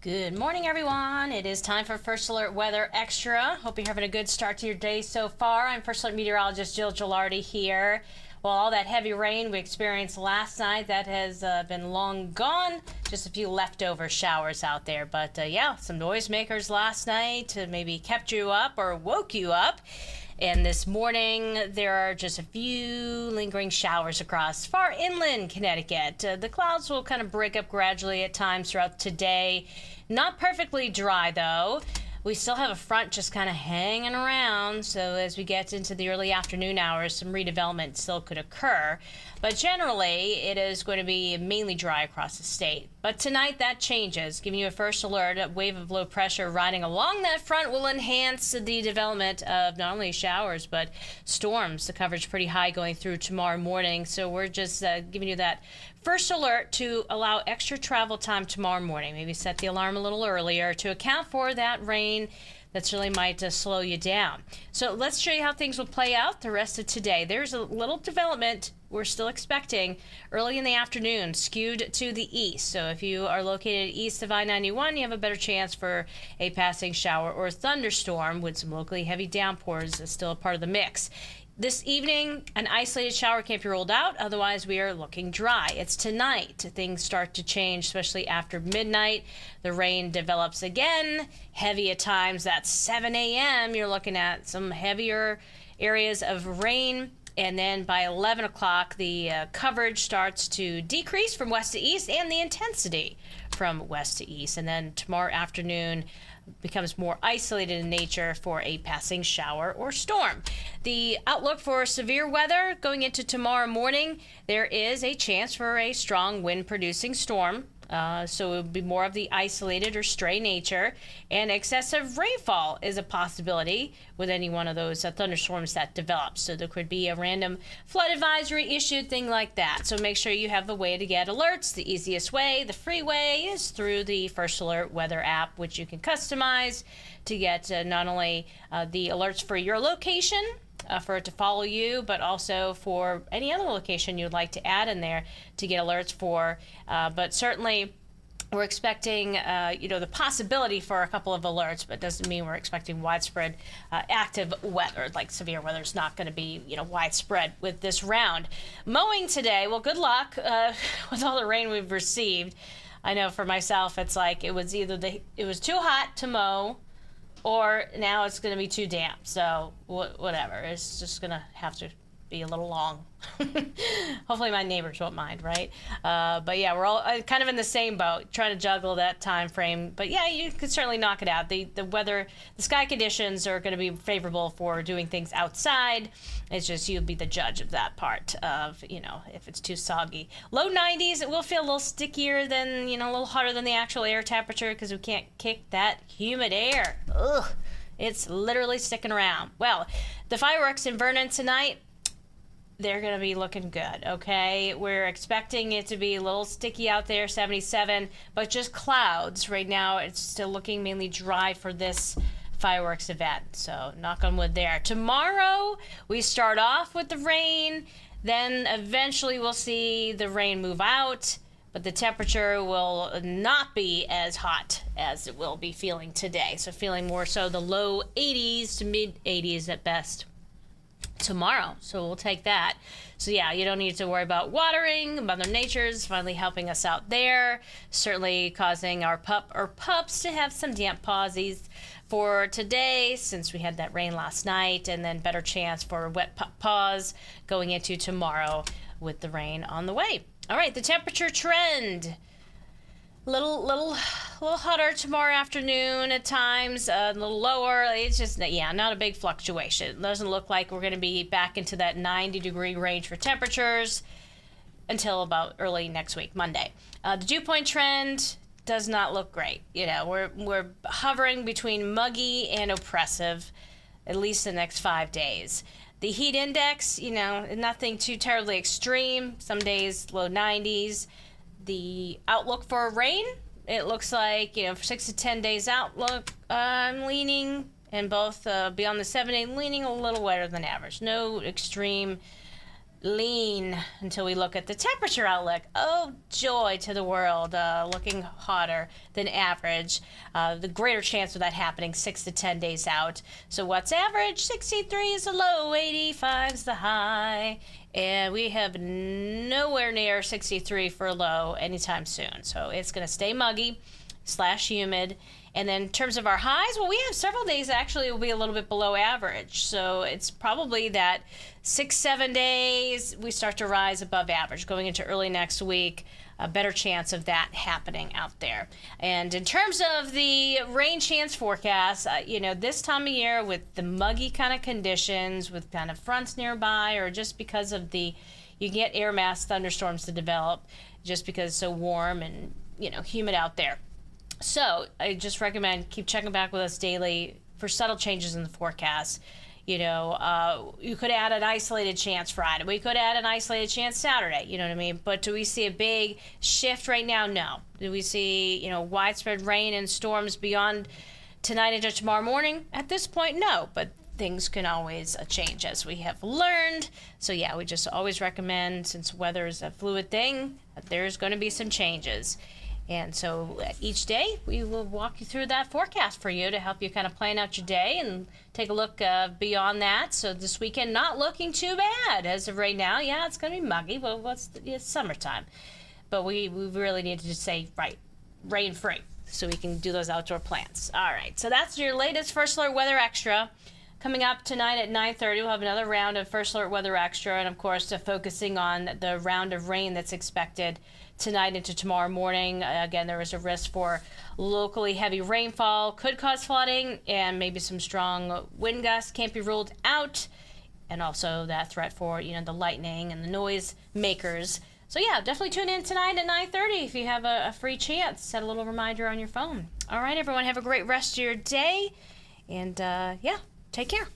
Good morning, everyone. It is time for First Alert Weather Extra. Hope you're having a good start to your day so far. I'm First Alert Meteorologist Jill Gilardi here. Well, all that heavy rain we experienced last night, that has been long gone. Just a few leftover showers out there. But yeah, some noisemakers last night maybe kept you up or woke you up. And this morning, there are just a few lingering showers across far inland Connecticut. The clouds will kind of break up gradually at times throughout today. Not perfectly dry, though. We still have a front just kind of hanging around, so as we get into the early afternoon hours, some redevelopment still could occur. But generally, it is going to be mainly dry across the state. But tonight, that changes, giving you a first alert. A wave of low pressure riding along that front will enhance the development of not only showers, but storms. The coverage pretty high going through tomorrow morning, so we're just giving you that first alert to allow extra travel time tomorrow morning. Maybe set the alarm a little earlier to account for that rain that really might slow you down. So let's show you how things will play out the rest of today. There's a little development we're still expecting early in the afternoon, skewed to the east. So if you are located east of I-91, you have a better chance for a passing shower or thunderstorm with some locally heavy downpours still a part of the mix. This evening, an isolated shower can't be ruled out. Otherwise, we are looking dry. It's tonight. Things start to change, especially after midnight. The rain develops again, heavy at times. That's 7 a.m. You're looking at some heavier areas of rain. And then by 11 o'clock, the coverage starts to decrease from west to east and the intensity from west to east. And then tomorrow afternoon becomes more isolated in nature for a passing shower or storm. The outlook for severe weather going into tomorrow morning, there is a chance for a strong wind-producing storm. So it would be more of the isolated or stray nature, and excessive rainfall is a possibility with any one of those thunderstorms that develop. So there could be a random flood advisory issued, thing like that. So make sure you have a way to get alerts. The easiest way, the free way, is through the First Alert Weather app, which you can customize to get not only the alerts for your location, for it to follow you, but also for any other location you'd like to add in there to get alerts for. But certainly, we're expecting, the possibility for a couple of alerts, but doesn't mean we're expecting widespread active weather. Like severe weather is not going to be, widespread with this round. Mowing today, well, good luck with all the rain we've received. I know for myself, it's like it was either it was too hot to mow, or now it's going to be too damp. So whatever. It's just going to have to be a little long. Hopefully my neighbors won't mind, right? But yeah, we're all kind of in the same boat, trying to juggle that time frame. But yeah, you could certainly knock it out. The weather, the sky conditions are going to be favorable for doing things outside. It's just you'll be the judge of that part of, if it's too soggy. Low 90s, it will feel a little stickier than, a little hotter than the actual air temperature because we can't kick that humid air. Ugh, it's literally sticking around. Well, the fireworks in Vernon tonight, they're going to be looking good, okay? We're expecting it to be a little sticky out there, 77, but just clouds. Right now, it's still looking mainly dry for this fireworks event, so knock on wood there. Tomorrow, we start off with the rain, then eventually we'll see the rain move out, but the temperature will not be as hot as it will be feeling today. So feeling more so the low 80s to mid 80s at best tomorrow, so we'll take that. So yeah, you don't need to worry about watering. Mother Nature's finally helping us out there, certainly causing our pups to have some damp pauses for today since we had that rain last night, and then better chance for a wet pup pause going into tomorrow with the rain on the way. All right, the temperature trend. Little hotter tomorrow afternoon at times, a little lower. It's just, not a big fluctuation. It doesn't look like we're going to be back into that 90-degree range for temperatures until about early next week, Monday. The dew point trend does not look great. We're hovering between muggy and oppressive, at least the next 5 days. The heat index, nothing too terribly extreme. Some days low 90s. The outlook for rain, it looks like, for 6 to 10 days outlook, I'm leaning, and both beyond the 7-day, leaning a little wetter than average. No extreme lean until we look at the temperature outlook. Oh, joy to the world, looking hotter than average. The greater chance of that happening 6 to 10 days out. So what's average? 63 is the low, 85 is the high. And we have nowhere near 63 for a low anytime soon. So it's going to stay muggy / humid. And then in terms of our highs, well, we have several days actually will be a little bit below average. So it's probably that 6-7 days we start to rise above average going into early next week. A better chance of that happening out there. And in terms of the rain chance forecast, this time of year with the muggy kind of conditions, with kind of fronts nearby, or just because of you get air mass thunderstorms to develop just because it's so warm and, humid out there. So I just recommend keep checking back with us daily for subtle changes in the forecast. You could add an isolated chance Friday. We could add an isolated chance Saturday. You know what I mean? But do we see a big shift right now? No. Do we see, widespread rain and storms beyond tonight into tomorrow morning? At this point, no. But things can always change as we have learned. So yeah, we just always recommend, since weather is a fluid thing, that there's going to be some changes. And so each day we will walk you through that forecast for you to help you kind of plan out your day and take a look beyond that. So this weekend not looking too bad as of right now. Yeah, it's going to be muggy, but it's summertime. But we really need to just say, rain free, so we can do those outdoor plants. All right, so that's your latest First Alert Weather Extra. Coming up tonight at 9:30, we'll have another round of First Alert Weather Extra, and of course, focusing on the round of rain that's expected tonight into tomorrow morning. Again, there is a risk for locally heavy rainfall, could cause flooding, and maybe some strong wind gusts can't be ruled out, and also that threat for the lightning and the noise makers. So yeah, definitely tune in tonight at 9:30 if you have a free chance. Set a little reminder on your phone. All right, everyone, have a great rest of your day, and take care.